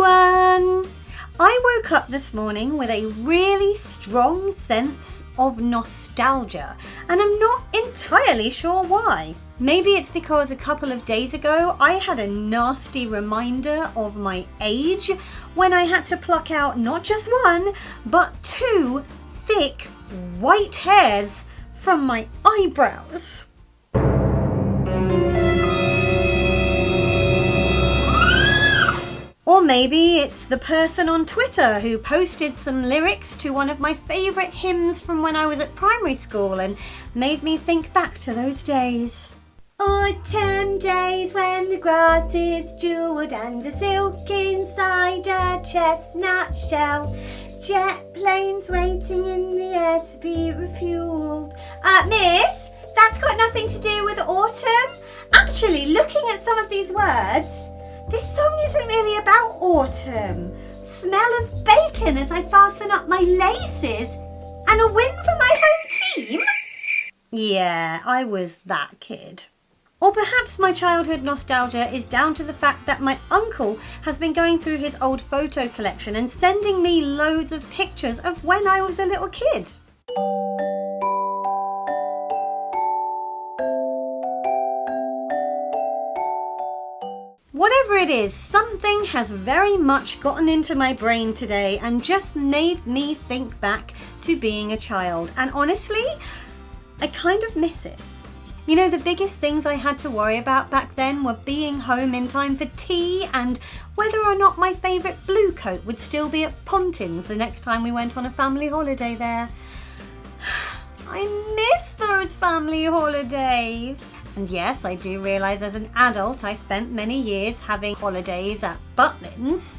everyone! I woke up this morning with a really strong sense of nostalgia, and I'm not entirely sure why. Maybe it's because a couple of days ago I had a nasty reminder of my age when I had to pluck out not just one, but two thick white hairs from my eyebrows. Or maybe it's the person on Twitter who posted some lyrics to one of my favourite hymns from when I was at primary school and made me think back to those days. Autumn days when the grass is jewelled and the silk inside a chestnut shell. Jet planes waiting in the air to be refuelled. Miss, that's got nothing to do with autumn. Actually, looking at some of these words, this song isn't really about autumn. Smell of bacon as I fasten up my laces. And a win for my home team? Yeah, I was that kid. Or perhaps my childhood nostalgia is down to the fact that my uncle has been going through his old photo collection and sending me loads of pictures of when I was a little kid. Whatever it is, something has very much gotten into my brain today and just made me think back to being a child. And honestly, I kind of miss it. You know, the biggest things I had to worry about back then were being home in time for tea and whether or not my favourite blue coat would still be at Pontins the next time we went on a family holiday there. I miss those family holidays. And yes, I do realise as an adult I spent many years having holidays at Butlins.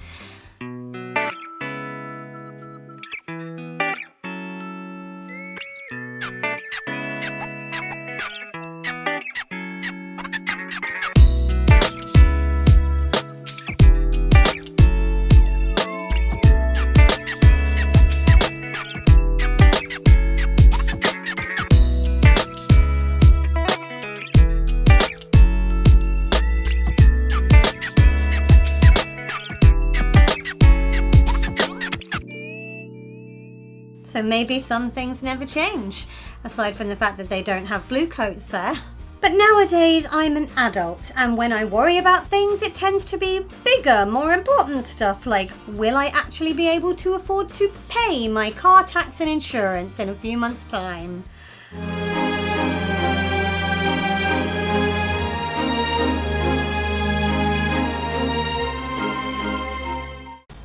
So maybe some things never change, aside from the fact that they don't have blue coats there. But nowadays I'm an adult, and when I worry about things it tends to be bigger, more important stuff like, will I actually be able to afford to pay my car tax and insurance in a few months' time?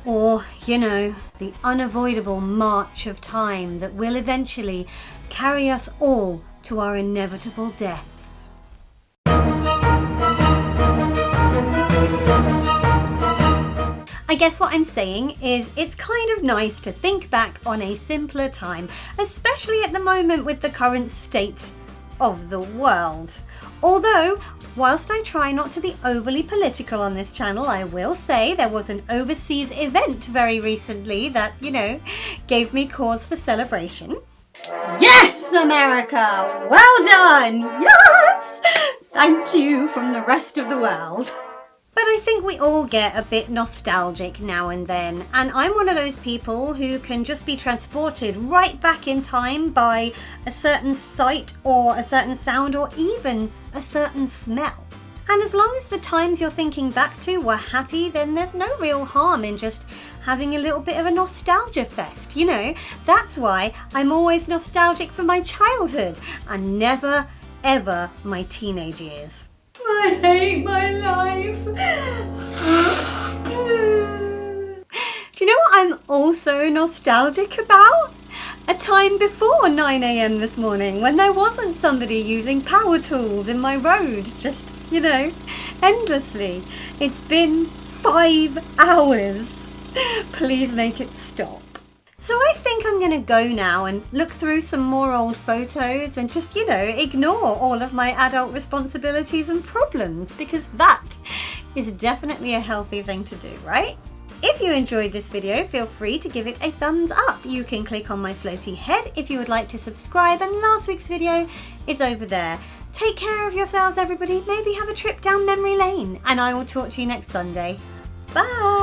Or, you know, the unavoidable march of time that will eventually carry us all to our inevitable deaths. I guess what I'm saying is it's kind of nice to think back on a simpler time, especially at the moment with the current state of the world. Although, whilst I try not to be overly political on this channel, I will say there was an overseas event very recently that, you know, gave me cause for celebration. Yes, America! Well done! Yes! Thank you from the rest of the world. But I think we all get a bit nostalgic now and then, and I'm one of those people who can just be transported right back in time by a certain sight or a certain sound or even a certain smell. And as long as the times you're thinking back to were happy, then there's no real harm in just having a little bit of a nostalgia fest, you know? That's why I'm always nostalgic for my childhood and never, ever my teenage years. I hate my life. Do you know what I'm also nostalgic about? A time before 9 AM this morning when there wasn't somebody using power tools in my road, just, you know, endlessly. It's been 5 hours. Please make it stop. So I think I'm going to go now and look through some more old photos and just, you know, ignore all of my adult responsibilities and problems, because that is definitely a healthy thing to do, right? If you enjoyed this video, feel free to give it a thumbs up. You can click on my floaty head if you would like to subscribe, and last week's video is over there. Take care of yourselves, everybody. Maybe have a trip down memory lane, and I will talk to you next Sunday. Bye!